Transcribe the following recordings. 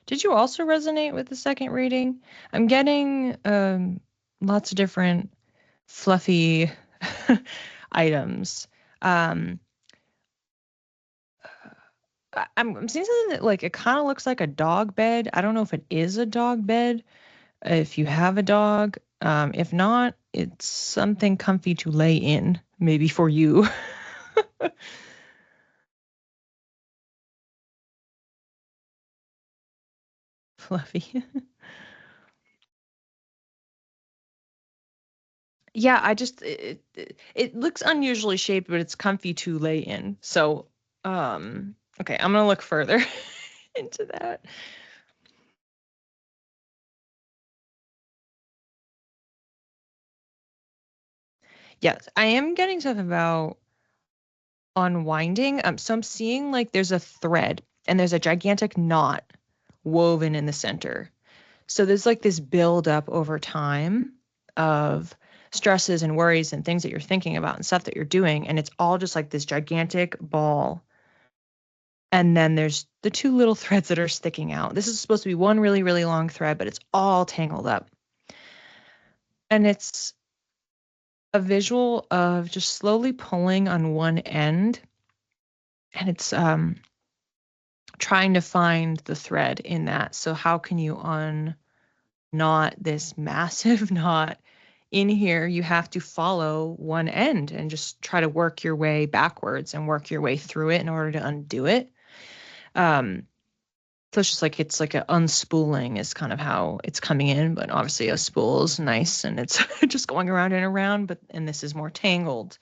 Did you also resonate with the second reading? I'm getting lots of different fluffy items. Um, I'm seeing something that like it kind of looks like a dog bed. I don't know if it is a dog bed. If you have a dog, if not, it's something comfy to lay in, maybe for you. Fluffy. Yeah, I just it looks unusually shaped, but it's comfy to lay in. So, okay, I'm gonna look further into that. Yes, I am getting stuff about unwinding. So I'm seeing like there's a thread and there's a gigantic knot woven in the center. So there's like this build up over time of stresses and worries and things that you're thinking about and stuff that you're doing, and it's all just like this gigantic ball. And then there's the two little threads that are sticking out. This is supposed to be one really, really long thread, but it's all tangled up. And it's a visual of just slowly pulling on one end. And it's trying to find the thread in that. So how can you unknot this massive knot in here? You have to follow one end and just try to work your way backwards and work your way through it in order to undo it. Um, So it's like a unspooling is kind of how it's coming in, but obviously a spool is nice and it's just going around and around, and this is more tangled.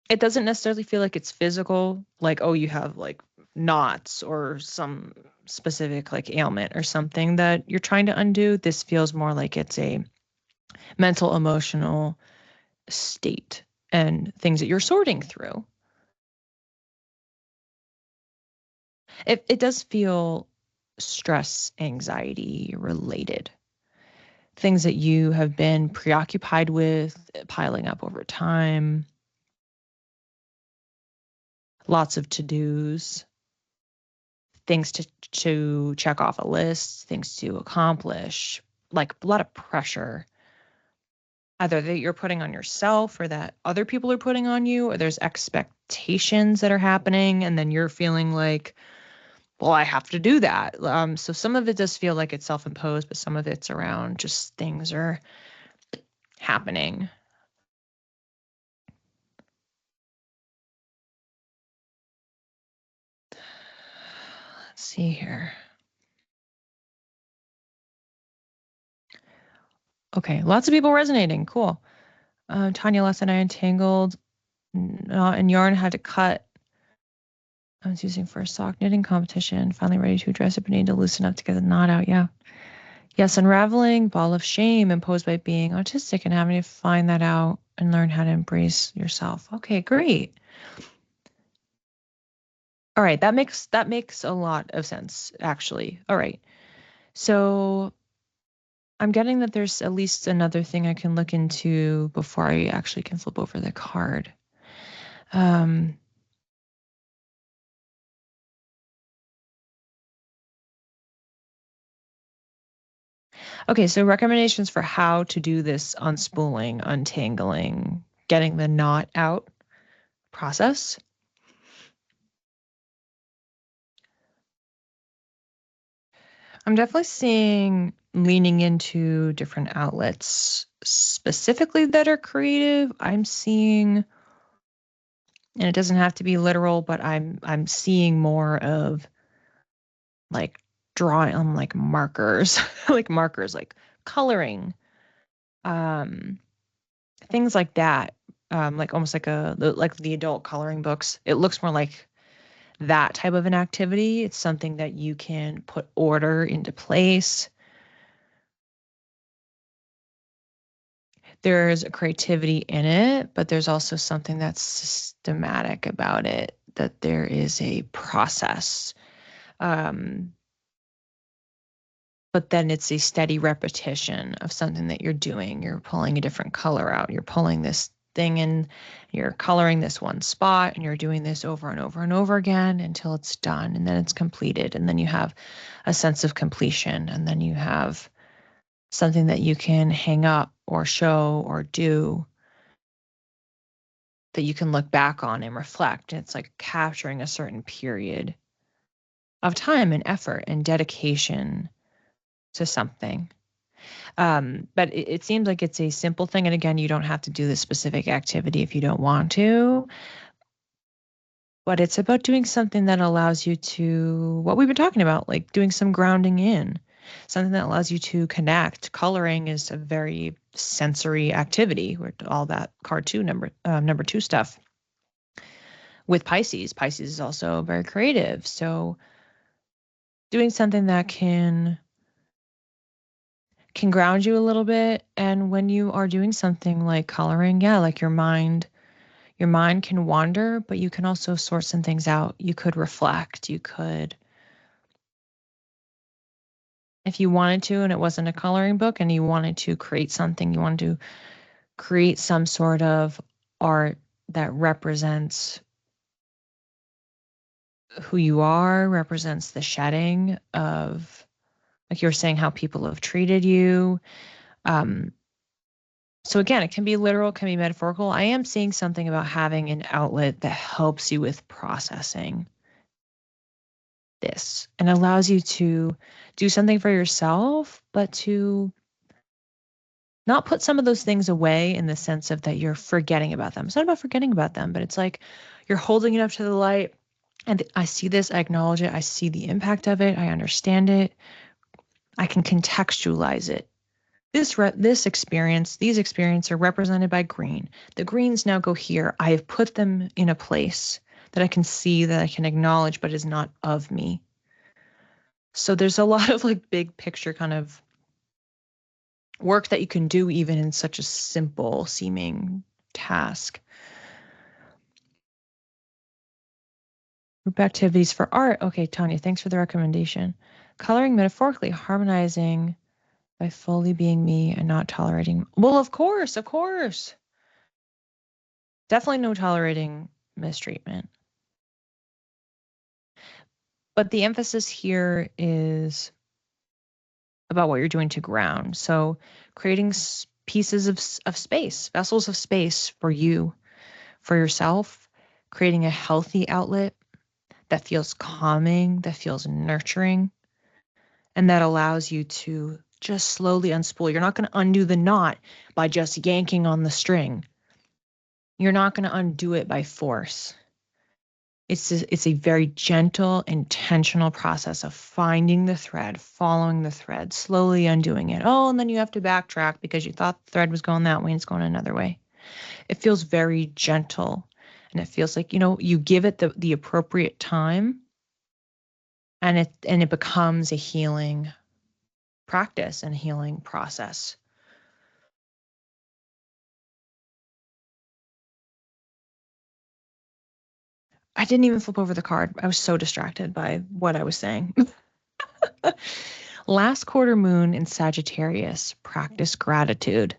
It doesn't necessarily feel like it's physical, like, oh, you have like knots or some specific like ailment or something that you're trying to undo. This feels more like it's a mental, emotional state and things that you're sorting through. It does feel stress, anxiety related. Things that you have been preoccupied with, piling up over time, lots of to-dos, things to check off a list, things to accomplish, like a lot of pressure, either that you're putting on yourself or that other people are putting on you, or there's expectations that are happening, and then you're feeling like, well, I have to do that. So some of it does feel like it's self-imposed, but some of it's around just things are happening. Let's see here. Okay, lots of people resonating. Cool. Tanya last night I entangled knot and yarn had to cut. I was using for a sock knitting competition. Finally ready to address it, but need to loosen up to get the knot out. Yeah. Yes, unraveling ball of shame imposed by being autistic and having to find that out and learn how to embrace yourself. Okay, great. All right, that makes a lot of sense, actually. All right. So I'm getting that there's at least another thing I can look into before I actually can flip over the card. Um, okay, so recommendations for how to do this unspooling, untangling, getting the knot out process. I'm definitely seeing leaning into different outlets specifically that are creative. I'm seeing, and it doesn't have to be literal, but I'm seeing more of like drawing on like markers, like markers, like coloring, um, things like that. Like almost like like the adult coloring books. It looks more like that type of an activity. It's something that you can put order into place. There's a creativity in it, but there's also something that's systematic about it, that there is a process. Um, but then it's a steady repetition of something that you're doing. You're pulling a different color out. You're pulling thing and you're coloring this one spot and you're doing this over and over and over again until it's done and then it's completed. And then you have a sense of completion and then you have something that you can hang up or show or do that you can look back on and reflect. And it's like capturing a certain period of time and effort and dedication to something. But it seems like it's a simple thing. And again, you don't have to do this specific activity if you don't want to. But it's about doing something that allows you to, what we've been talking about, like doing some grounding in, something that allows you to connect. Coloring is a very sensory activity, where all that card two number two stuff. With Pisces, Pisces is also very creative. So doing something that can ground you a little bit. And when you are doing something like coloring, yeah, like your mind can wander, but you can also sort some things out. You could reflect, you could, if you wanted to, and it wasn't a coloring book and you wanted to create something, you wanted to create some sort of art that represents who you are, represents the shedding of, like you were saying, how people have treated you. So again, it can be literal, it can be metaphorical. I am seeing something about having an outlet that helps you with processing this and allows you to do something for yourself, but to not put some of those things away in the sense of that you're forgetting about them. It's not about forgetting about them, but it's like you're holding it up to the light and I see this, I acknowledge it, I see the impact of it, I understand it, I can contextualize it. These experiences are represented by green. The greens now go here. I have put them in a place that I can see, that I can acknowledge, but is not of me. So there's a lot of like big picture kind of work that you can do even in such a simple seeming task. Group activities for art. Okay, Tanya, thanks for the recommendation. Coloring metaphorically, harmonizing by fully being me and not tolerating. Well, of course. Definitely no tolerating mistreatment. But the emphasis here is about what you're doing to ground. So creating pieces of space, vessels of space for you, for yourself, creating a healthy outlet that feels calming, that feels nurturing, and that allows you to just slowly unspool. You're not going to undo the knot by just yanking on the string. You're not going to undo it by force. It's a very gentle, intentional process of finding the thread, following the thread, slowly undoing it. Oh, and then you have to backtrack because you thought the thread was going that way and it's going another way. It feels very gentle, and it feels like, you give it the appropriate time, and it becomes a healing practice and healing process. I didn't even flip over the card. I was so distracted by what I was saying. Last quarter moon in Sagittarius, practice gratitude.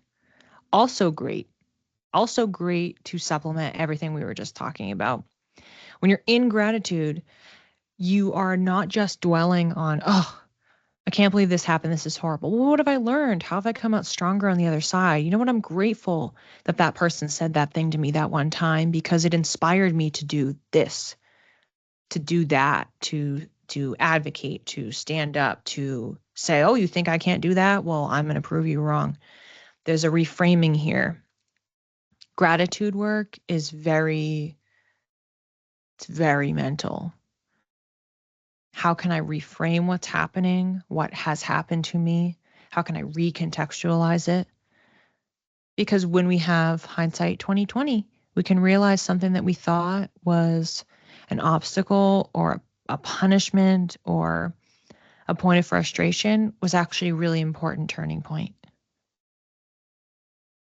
Also great. Also great to supplement everything we were just talking about. When you're in gratitude, you are not just dwelling on, oh, I can't believe this happened. This is horrible. Well, what have I learned? How have I come out stronger on the other side? You know what? I'm grateful that that person said that thing to me that one time because it inspired me to do this, to do that, to advocate, to stand up, to say, oh, you think I can't do that? Well, I'm going to prove you wrong. There's a reframing here. Gratitude work is it's very mental. How can I reframe what's happening? What has happened to me? How can I recontextualize it? Because when we have hindsight 2020, we can realize something that we thought was an obstacle or a punishment or a point of frustration was actually a really important turning point.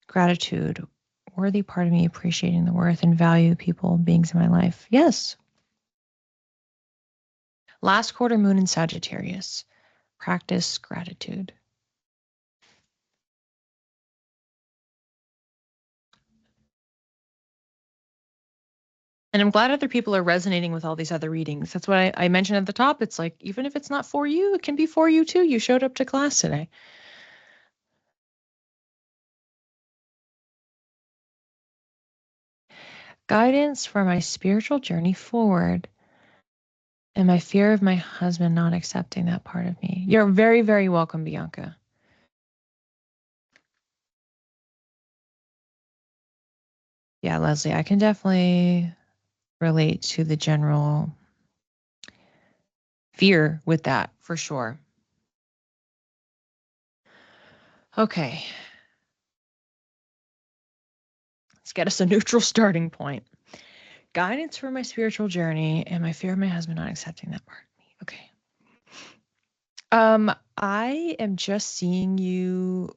Gratitude, worthy part of me appreciating the worth and value people, beings in my life. Yes. Last quarter moon in Sagittarius. Practice gratitude. And I'm glad other people are resonating with all these other readings. That's what I mentioned at the top. It's like, even if it's not for you, it can be for you too. You showed up to class today. Guidance for my spiritual journey forward and my fear of my husband not accepting that part of me. You're very, very welcome, Bianca. Yeah, Leslie, I can definitely relate to the general fear with that for sure. Okay. Let's get us a neutral starting point. Guidance for my spiritual journey and my fear of my husband not accepting that part of me. Okay. I am just seeing you.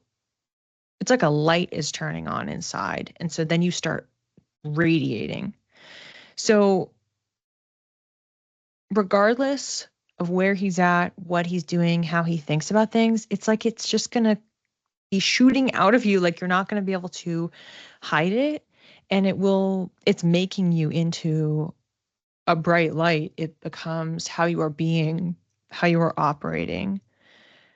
It's like a light is turning on inside. And so then you start radiating. So, regardless of where he's at, what he's doing, how he thinks about things, it's like it's just going to be shooting out of you. Like you're not going to be able to hide it. And it's making you into a bright light. It becomes how you are being, how you are operating,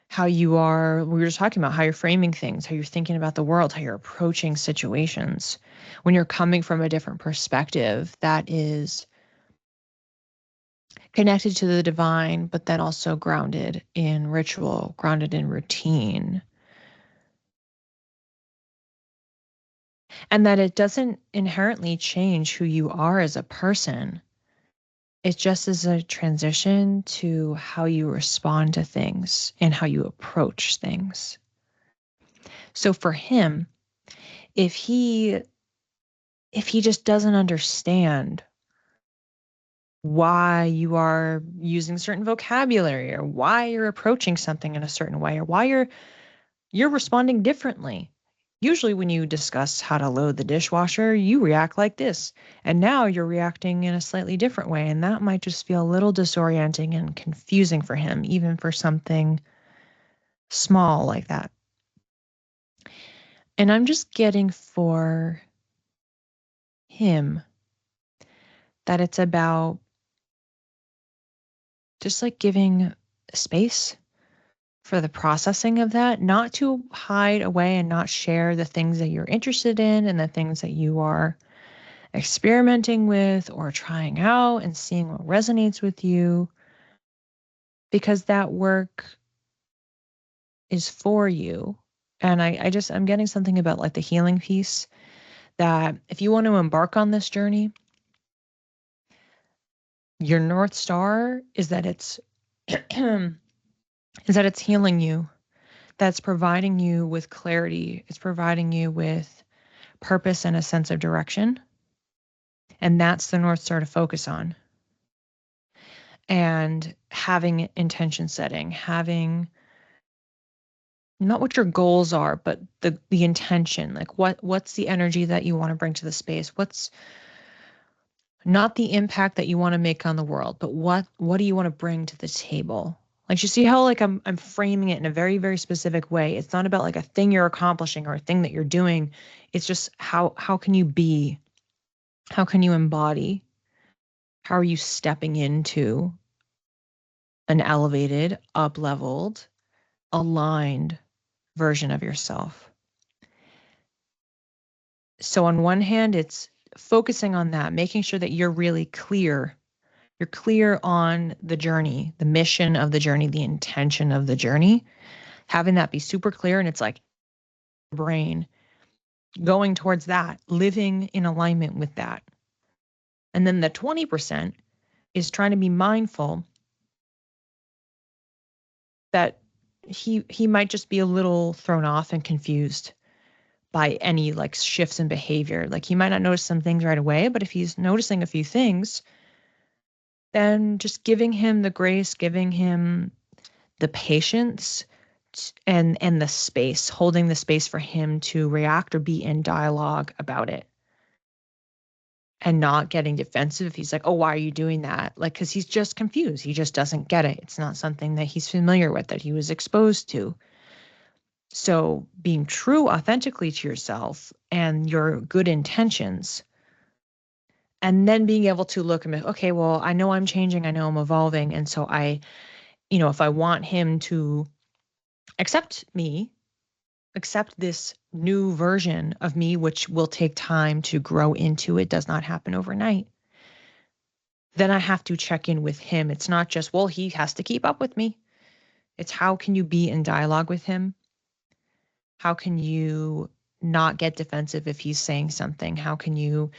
how you are, we were just talking about how you're framing things, how you're thinking about the world, how you're approaching situations. When you're coming from a different perspective that is connected to the divine, but then also grounded in ritual, grounded in routine. And that it doesn't inherently change who you are as a person. It just is a transition to how you respond to things and how you approach things. So for him, if he just doesn't understand why you are using certain vocabulary or why you're approaching something in a certain way or why you're responding differently. Usually when you discuss how to load the dishwasher, you react like this. And now you're reacting in a slightly different way. And that might just feel a little disorienting and confusing for him, even for something small like that. And I'm just getting for him that it's about just like giving space for the processing of that, not to hide away and not share the things that you're interested in and the things that you are experimenting with or trying out and seeing what resonates with you, because that work is for you. And I'm getting something about like the healing piece, that if you want to embark on this journey, your North Star is that it's is that it's healing you, that's providing you with clarity, it's providing you with purpose and a sense of direction. And that's the North Star to focus on. And having intention setting, having not what your goals are, but the intention, like what's the energy that you want to bring to the space? What's not the impact that you want to make on the world, but what do you want to bring to the table? Like, you see how like I'm framing it in a very, very specific way. It's not about like a thing you're accomplishing or a thing that you're doing. It's just how can you be? How can you embody? How are you stepping into an elevated, up-leveled, aligned version of yourself? So on one hand, it's focusing on that, making sure that you're really clear. You're clear on the journey, the mission of the journey, the intention of the journey, having that be super clear. And it's like brain going towards that, living in alignment with that. And then the 20% is trying to be mindful that he might just be a little thrown off and confused by any like shifts in behavior. Like he might not notice some things right away, but if he's noticing a few things, then just giving him the grace, giving him the patience and the space, holding the space for him to react or be in dialogue about it. And not getting defensive if he's like, oh, why are you doing that? Like, because he's just confused. He just doesn't get it. It's not something that he's familiar with, that he was exposed to. So being true authentically to yourself and your good intentions And then being able to look and be, okay, well, I know I'm changing, I know I'm evolving. And so if I want him to accept me, accept this new version of me, which will take time to grow into, it does not happen overnight, then I have to check in with him. It's not just, well, he has to keep up with me. It's how can you be in dialogue with him? How can you not get defensive if he's saying something? How can you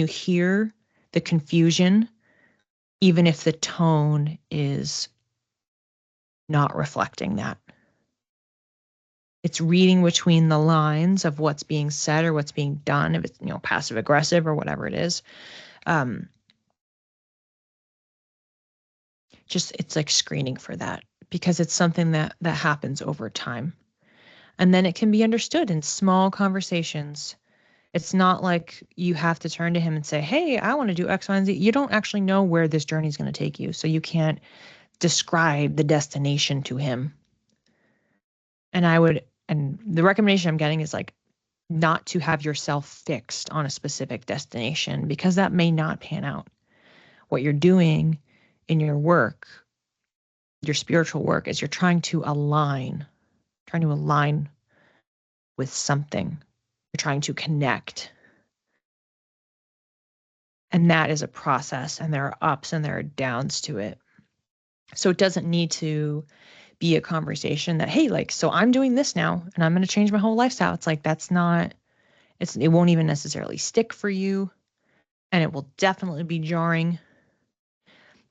hear the confusion even if the tone is not reflecting that? It's reading between the lines of what's being said or what's being done, if it's, passive aggressive or whatever it is. It's like screening for that, because it's something that happens over time. And then it can be understood in small conversations. It's not like you have to turn to him and say, hey, I want to do X, Y, and Z. You don't actually know where this journey is going to take you. So you can't describe the destination to him. And the recommendation I'm getting is like not to have yourself fixed on a specific destination, because that may not pan out. What you're doing in your work, your spiritual work, is you're trying to align with something. You're trying to connect. And that is a process, and there are ups and there are downs to it. So it doesn't need to be a conversation that, hey, like, so I'm doing this now and I'm going to change my whole lifestyle. It's like, it won't even necessarily stick for you, and it will definitely be jarring.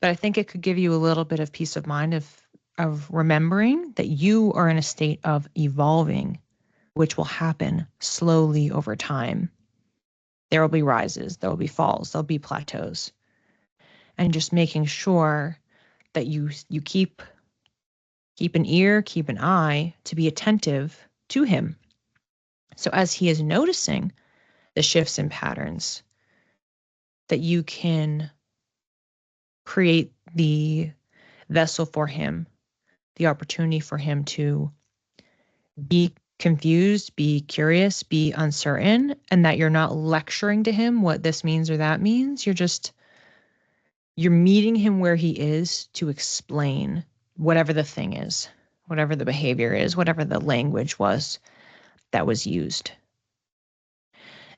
But I think it could give you a little bit of peace of mind of remembering that you are in a state of evolving, which will happen slowly over time. There will be rises, there will be falls, there'll be plateaus. And just making sure that you keep an ear, keep an eye to be attentive to him. So as he is noticing the shifts and patterns, that you can create the vessel for him, the opportunity for him to be confused, be curious, be uncertain, and that you're not lecturing to him what this means or that means. You're meeting him where he is to explain whatever the thing is, whatever the behavior is, whatever the language was that was used.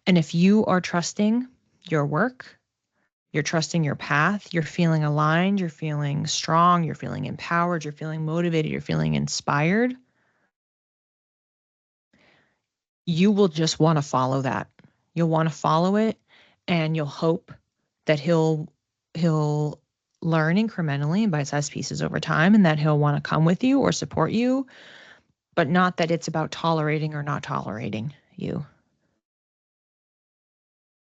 And if you are trusting your work, you're trusting your path, you're feeling aligned, you're feeling strong, you're feeling empowered, you're feeling motivated, you're feeling inspired, you will just want to follow that. You'll want to follow it, and you'll hope that he'll learn incrementally in bite-sized pieces over time, and that he'll want to come with you or support you, but not that it's about tolerating or not tolerating you.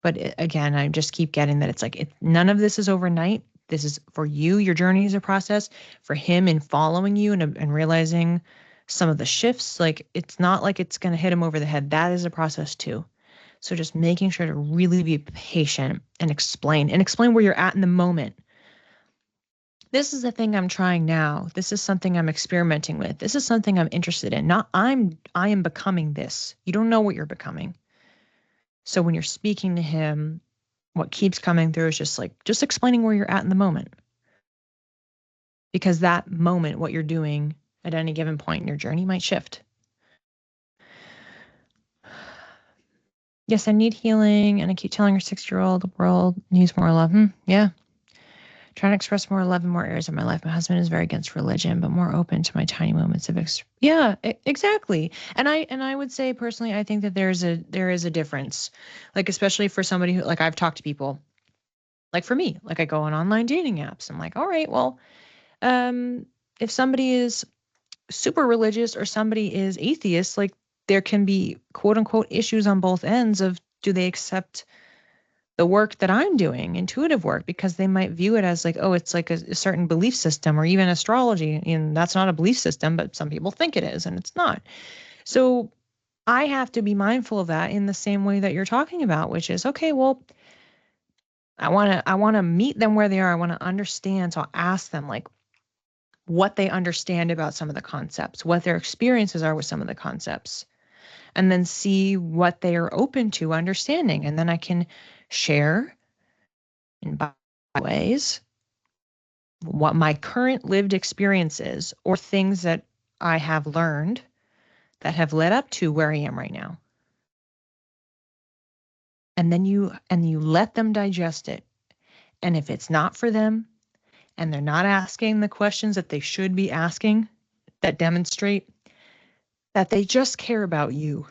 But again, I just keep getting that it's like none of this is overnight. This is for you. Your journey is a process. For him in following you and realizing some of the shifts, like it's not like it's going to hit him over the head. That is a process too. So just making sure to really be patient and explain where you're at in the moment. This is the thing I'm trying now. This is something I'm experimenting with. This is something I'm interested in. Not I am becoming this. You don't know what you're becoming. So when you're speaking to him, what keeps coming through is just explaining where you're at in the moment. Because that moment, what you're doing at any given point in your journey might shift. Yes, I need healing, and I keep telling your 6-year-old the world needs more love. Yeah. Trying to express more love in more areas of my life. My husband is very against religion, but more open to my tiny moments of exactly. And I would say personally, I think that there is a difference, like especially for somebody who, like, I've talked to people, like for me, like I go on online dating apps. I'm like, all right, well, if somebody is super religious or somebody is atheist, like there can be quote unquote issues on both ends of, do they accept the work that I'm doing, intuitive work, because they might view it as like, oh, it's like a certain belief system, or even astrology. And that's not a belief system, but some people think it is, and it's not. So I have to be mindful of that in the same way that you're talking about, which is, okay, well, I want to meet them where they are. I want to understand. So I'll ask them like what they understand about some of the concepts, what their experiences are with some of the concepts, and then see what they are open to understanding. And then I can share And by ways, what my current lived experience is, or things that I have learned that have led up to where I am right now. And then you let them digest it. And if it's not for them, and they're not asking the questions that they should be asking that demonstrate that they just care about you,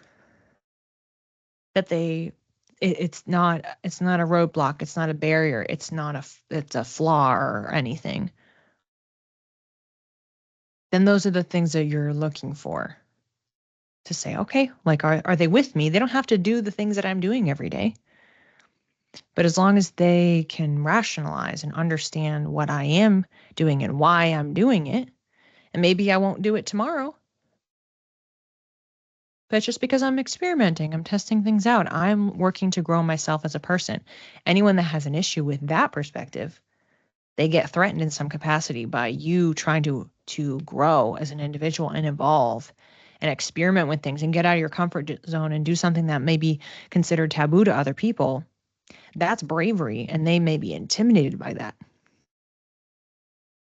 that it's not a roadblock, it's not a barrier, it's a flaw or anything, then those are the things that you're looking for to say, okay, like, are they with me? They don't have to do the things that I'm doing every day. But as long as they can rationalize and understand what I am doing and why I'm doing it, and maybe I won't do it tomorrow, but just because I'm experimenting, I'm testing things out, I'm working to grow myself as a person. Anyone that has an issue with that perspective, they get threatened in some capacity by you trying to grow as an individual and evolve and experiment with things and get out of your comfort zone and do something that may be considered taboo to other people. That's bravery, and they may be intimidated by that.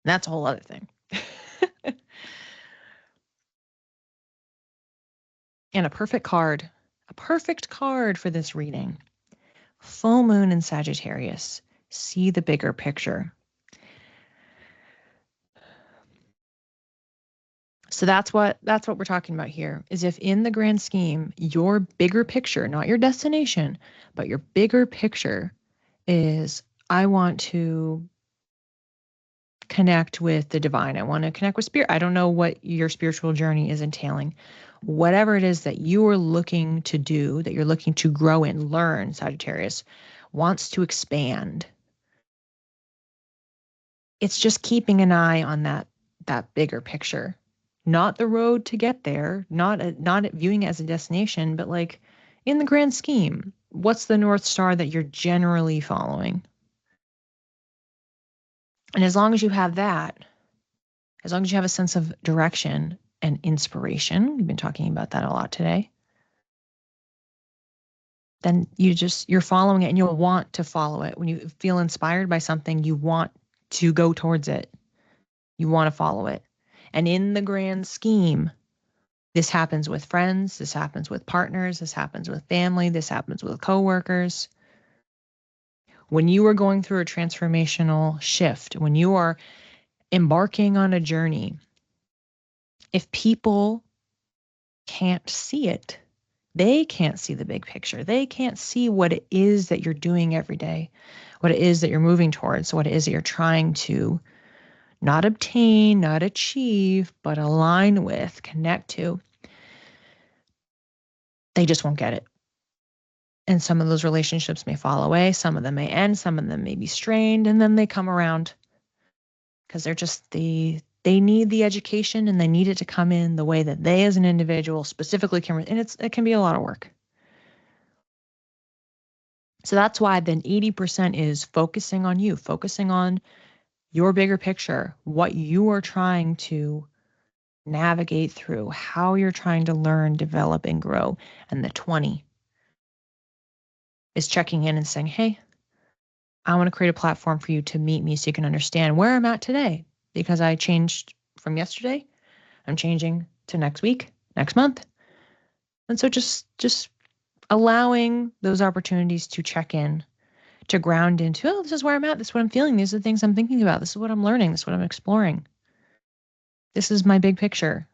That's a whole other thing. And a perfect card for this reading. Full moon in Sagittarius. See the bigger picture. So that's what we're talking about here, is if in the grand scheme, your bigger picture, not your destination, but your bigger picture is, I want to connect with the divine. I want to connect with spirit. I don't know what your spiritual journey is entailing. Whatever it is that you are looking to do, that you're looking to grow and learn, Sagittarius wants to expand. It's just keeping an eye on that bigger picture. Not the road to get there, not viewing it as a destination, but like, in the grand scheme, what's the North Star that you're generally following? And as long as you have that, as long as you have a sense of direction and inspiration, we've been talking about that a lot today, then you're following it, and you'll want to follow it. When you feel inspired by something, you want to go towards it. You want to follow it. And in the grand scheme, this happens with friends, this happens with partners, this happens with family, this happens with coworkers. When you are going through a transformational shift, when you are embarking on a journey, if people can't see it, they can't see the big picture. They can't see what it is that you're doing every day, what it is that you're moving towards, what it is that you're trying to not obtain, not achieve, but align with, connect to. They just won't get it. And some of those relationships may fall away. Some of them may end. Some of them may be strained, and then they come around because they need the education, and they need it to come in the way that they as an individual specifically can. And it can be a lot of work. So that's why then 80% is focusing on you, focusing on your bigger picture, what you are trying to navigate through, how you're trying to learn, develop, and grow. And the 20 is checking in and saying, hey, I want to create a platform for you to meet me so you can understand where I'm at today, because I changed from yesterday. I'm changing to next week, next month. And so just allowing those opportunities to check in, to ground into, oh, this is where I'm at. This is what I'm feeling. These are the things I'm thinking about. This is what I'm learning. This is what I'm exploring. This is my big picture.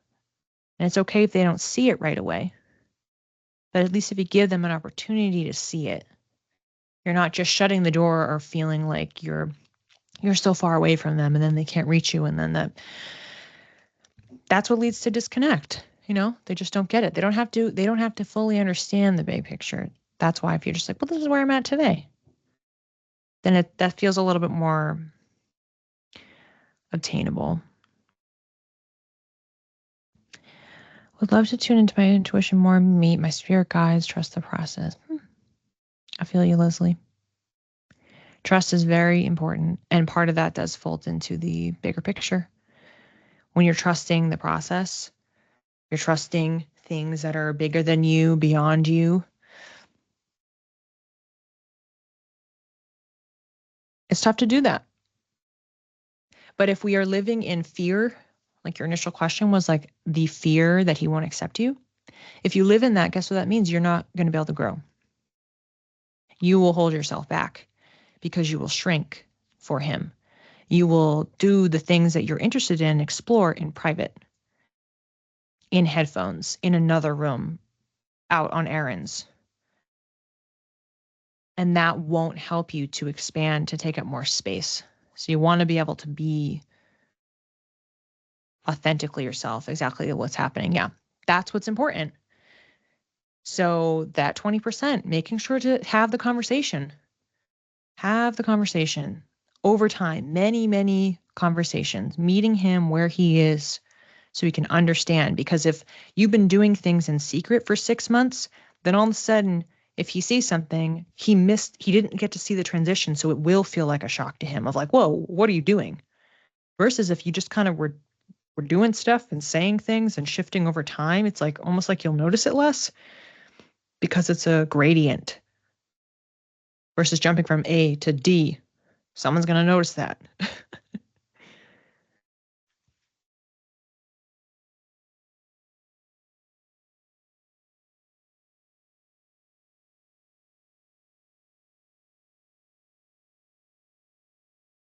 And it's okay if they don't see it right away. But at least if you give them an opportunity to see it, you're not just shutting the door or feeling like you're so far away from them and then they can't reach you. And then that's what leads to disconnect. They just don't get it. They don't have to fully understand the big picture. That's why if you're just like, well, this is where I'm at today, then that feels a little bit more obtainable. Would love to tune into my intuition more, meet my spirit guides, trust the process. I feel you, Leslie. Trust is very important, and part of that does fold into the bigger picture. When you're trusting the process, you're trusting things that are bigger than you, beyond you. It's tough to do that. But if we are living in fear, like your initial question was like the fear that he won't accept you. If you live in that, guess what that means? You're not going to be able to grow. You will hold yourself back because you will shrink for him. You will do the things that you're interested in, explore in private, in headphones, in another room, out on errands. And that won't help you to expand, to take up more space. So you want to be able to be authentically yourself, exactly what's happening. Yeah, that's what's important. So that 20%, making sure to have the conversation. Have the conversation over time, many, many conversations, meeting him where he is so he can understand. Because if you've been doing things in secret for 6 months, then all of a sudden, if he sees something, he didn't get to see the transition. So it will feel like a shock to him of like, whoa, what are you doing? Versus if you just kind of were doing stuff and saying things and shifting over time, it's like almost like you'll notice it less because it's a gradient versus jumping from A to D. Someone's going to notice that.